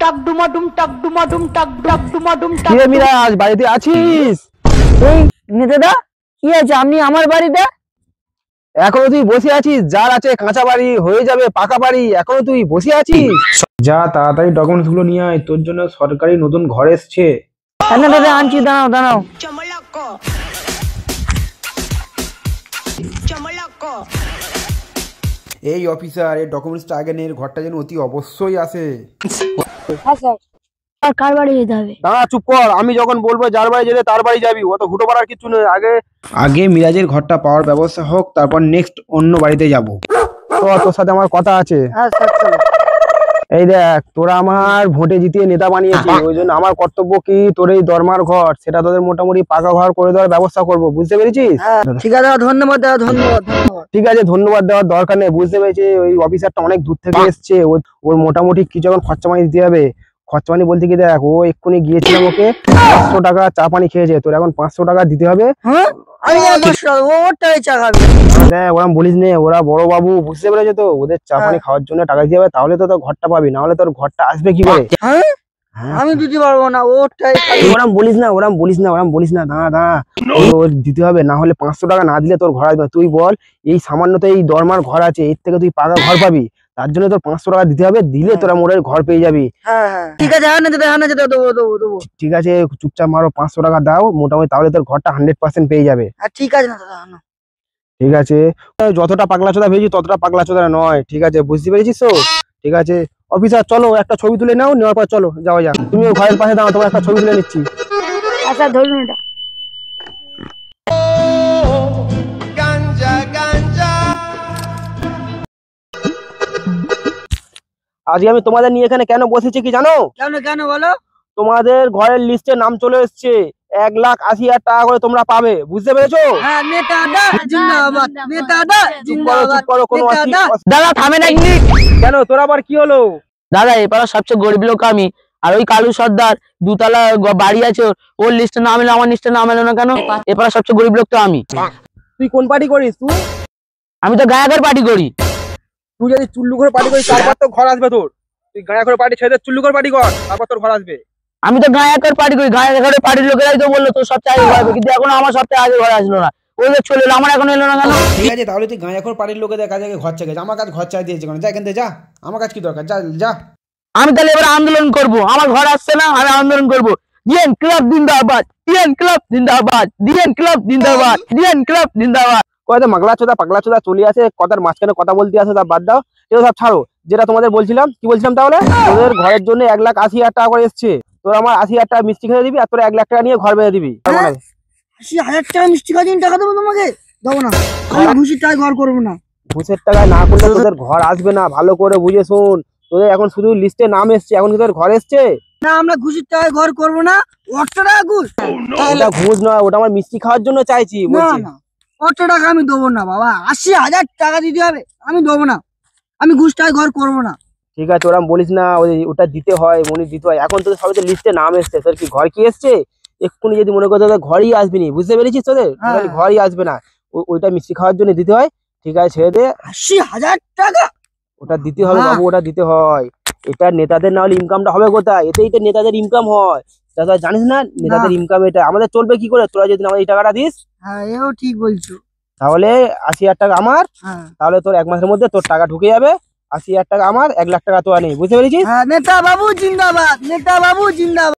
টাক ডুমাডুম টাক ডুমাডুম টাক টাক ডুমাডুম টাক। কে মিরাজ, বাড়িতে আছিস? এই নেতাদা, কি আছে আপনি আমার বাড়িতে? এখনো তুই বসে আছিস? যার আছে কাঁচা বাড়ি হয়ে যাবে পাকা বাড়ি, এখনো তুই বসে আছিস? যা তাড়াতাড়ি ডকুমেন্টস গুলো নিয়ে আয়, তোর জন্য সরকারি নতুন ঘর এসছে। না দাদা আনছি, দাঁড়াও দাঁড়াও। এই অফিসার, এই ডকুমেন্টসটা আগে নে, ঘরটা যেন অতি অবশ্যই আসে। হ্যাঁ স্যার, আর কার বাড়ি যেতে হবে? দাঁড়া, চুপ কর। আমি যখন বলবো যার বাড়ি যেতে তার বাড়ি যাবি, অত হুটো পাড়ার কিছু নেই। আগে মিরাজের ঘরটা পাওয়ার ব্যবস্থা হোক, তারপর নেক্সট অন্য বাড়িতে যাব। তো তোর সাথে আমার কথা আছে। হ্যাঁ স্যার চলো। এই দেখ, তোরা আমার ভোটে জিতিয়ে নেতা বানিয়েছিস, ওই জন্য আমার কর্তব্য কি তোর এই দরমার ঘর সেটা তোদের মোটামুটি পাকা ঘর করে দেওয়ার ব্যবস্থা করবো, বুঝতে পেরেছিস? ঠিক আছে দাদা, ধন্যবাদ দাদা, ধন্যবাদ ধন্যবাদ। ঠিক আছে, ধন্যবাদ দেওয়ার দরকার নেই, বুঝতে পেরেছি। ওই অফিসারটা অনেক দূর থেকে এসছে, ওর মোটামুটি কিছু এখন খরচা পানি দিতে হবে। খরচা পানি বলতে কি, দেখ ও এক্ষুনি গিয়েছিলাম, ওকে 500 টাকা চা পানি খেয়েছে, তোর এখন 500 টাকা দিতে হবে। হ্যাঁ আমি ওটাই চা খাবি। দেখ ওরা বলিস নে, ওরা বড় বাবু, বুঝতে পেরেছে তো? ওদের চা পানি খাওয়ার জন্য টাকা দিতে হবে, তাহলে তো তোর ঘরটা পাবি, না হলে তোর ঘরটা আসবে কি করে? হ্যাঁ আমি দিতে পারবো না, ওটাই ওরাম বলিস না, দাঁড়া ওর দিতে হবে, না হলে 500 টাকা না দিলে তোর ঘর আসবে না। তুই বল, এই সামান্য তো এই দরমার ঘর আছে, এর থেকে তুই পাকা ঘর পাবি, তার জন্য তোর 500 টাকা দিতে হবে, দিলে তোরা মোড়ের ঘর পেয়ে যাবি। হ্যাঁ হ্যাঁ ঠিক আছে, হ্যাঁ না যেতে দেবো দেবো দেবো। ঠিক আছে, চুপচাপ মারো, 500 টাকা দাও মোটামুটি, তাহলে তোর ঘরটা 100% পেয়ে যাবে। ঠিক আছে না দাদা, না ঠিক আছে, যতটা পাগলা চোদা ভেবেছি ততটা পাগলা চোদা নয়, ঠিক আছে? বুঝতে পেরেছিস তো? ঠিক আছে অফিসার, চলো একটা ছবি তুলে নাও, নেওয়ার পর চলো যাওয়া যাক। তুমি ওই ঘরের পাশে দাও, তোমার একটা ছবি তুলে নিচ্ছি। আচ্ছা ধরুন এটা। আজকে আমি তোমাদের নিয়ে এখানে কেন বসেছি কি জানো? কেন কেন বলো? তোমাদের ঘরের লিস্টে নাম চলে এসছে, 1,80,000 টাকা করে তোমরা পাবে, বুঝতে পেরেছো? হ্যাঁ নেতাদা জিন্দাবাদ, নেতাদা জিন্দাবাদ। দাদা থামেন এক মিনিট। কেন, তোর আবার কি হলো? দাদা এপাড়া সবচেয়ে গরিব লোক আমি, আর ওই কালু সর্দার দুতলা বাড়ি আছে, ওর লিস্টে নাম এলো, আমার লিস্টে নাম এলো না কেন? এপাড়া সবচেয়ে গরিব লোক তো আমি। তুই কোন পার্টি করিস? আমি তো গায়াঘর পার্টি করি। তুই যদি চুল্লু করে পার্টি করিস তারপর তো ঘর আসবে তোর। তুই গায়া করে পার্টি ছেড়ে চুল্লু করে পার্টি কর, তারপর তোর ঘর আসবে। আমি তো গায়াঘর পার্টি করি, গায়াঘরের পার্টির লোকেরাই তো বললো তোর সবচেয়ে আগে ঘর আসবে, কিন্তু এখনো আমার সবচেয়ে আগে ঘর আসলো না। ওদের চলে এলো, আমার এখন এলো না কেন? ঠিক আছে, তাহলে তুই গাঁয়া করে পাড়ির লোকেদের কাছে ঘর চাই, আমার কাছে ঘর চাই দিয়েছে কেন? যা এখান থেকে যা, আমার কাছে কি দরকার, যা যা। আমি তাহলে এবার আন্দোলন করব, আমার ঘর আসছে না, আমি আন্দোলন করব। ডিএন ক্লাব জিন্দাবাদ, ডিএন ক্লাব জিন্দাবাদ, ডিএন ক্লাব জিন্দাবাদ, ডিএন ক্লাব জিন্দাবাদ। কয়টা মাগলা চোদা পাগলা চোদা চলে আসে, কথার মাঝখানে কথা বলতে আসে, তা বাদ দাও, এগুলো সব ছাড়ো। যেটা তোমাদের বলছিলাম, কি বলছিলাম তাহলে, তোদের ঘরের জন্য 1,80,000 টাকা করে এসছে, তোর আমার 80,000 টাকা মিষ্টি খেতে দিবি, আর তোর 1,00,000 টাকা নিয়ে ঘর বেঁধে দিবি। 80,000 টাকা মিষ্টি খাওয়ার জন্য টাকা দেবো তোমাকে? দেবো না, আমি ঘুষির টাকায় ঘর করবো না। ঘুষের টাকায় না করলে তোদের ঘর আসবে না, ভালো করে বুঝে শোন। তোদের এখন শুধু লিস্টে নাম এসছে, এখন কি তোদের ঘর এসছে? না আমরা ঘুষির টাকায় ঘর করবো না। 800 টাকা ঘুষ? ওটা ঘুষ নয়, ওটা আমার মিষ্টি খাওয়ার জন্য চাইছি না বলছি। না 800 টাকা আমি দেবো না বাবা, 80,000 টাকা দিতে হবে, আমি দেবো না, আমি ঘুষ টাকায় ঘর করবো না। ঠিক আছে, ওরা বলিস না, ওটা দিতে হয়, মনে দিতে হয়। এখন তোদের সবাই লিস্টে নাম এসছে, তোর কি ঘর কি এসছে? এক্ষুনি যদি মনে করতে তোদের ঘরই আসবি নি, বুঝতে পেরেছিস? তোদের ঘরই আসবে না, ওইটা মিষ্টি খাওয়ার জন্য দিতে হয়। ঠিক আছে ছেড়ে দে। 80,000 টাকা ওটা দিতে হবে বাবু, ওটা দিতে হয়। এটা নেতাদের না হলে ইনকামটা হবে কোথায়? এতেই তো নেতাদের ইনকাম হয়, তোরা জানিস না? নেতাদের ইনকাম এটা, আমাদের চলবে কি করে? তোরা যদি আমাদের এই টাকাটা দিস, হ্যাঁ এও ঠিক বলছো, তাহলে 80,000 টাকা আমার, হ্যাঁ তাহলে তোর 1 মাসের মধ্যে তোর টাকা ঢুকে যাবে। 80,000 টাকা আমার, 1,00,000 টাকা তোরা নেই, বুঝতে পেরেছিস? হ্যাঁ নেতা বাবু জিন্দাবাদ, নেতা বাবু জিন্দাবাদ।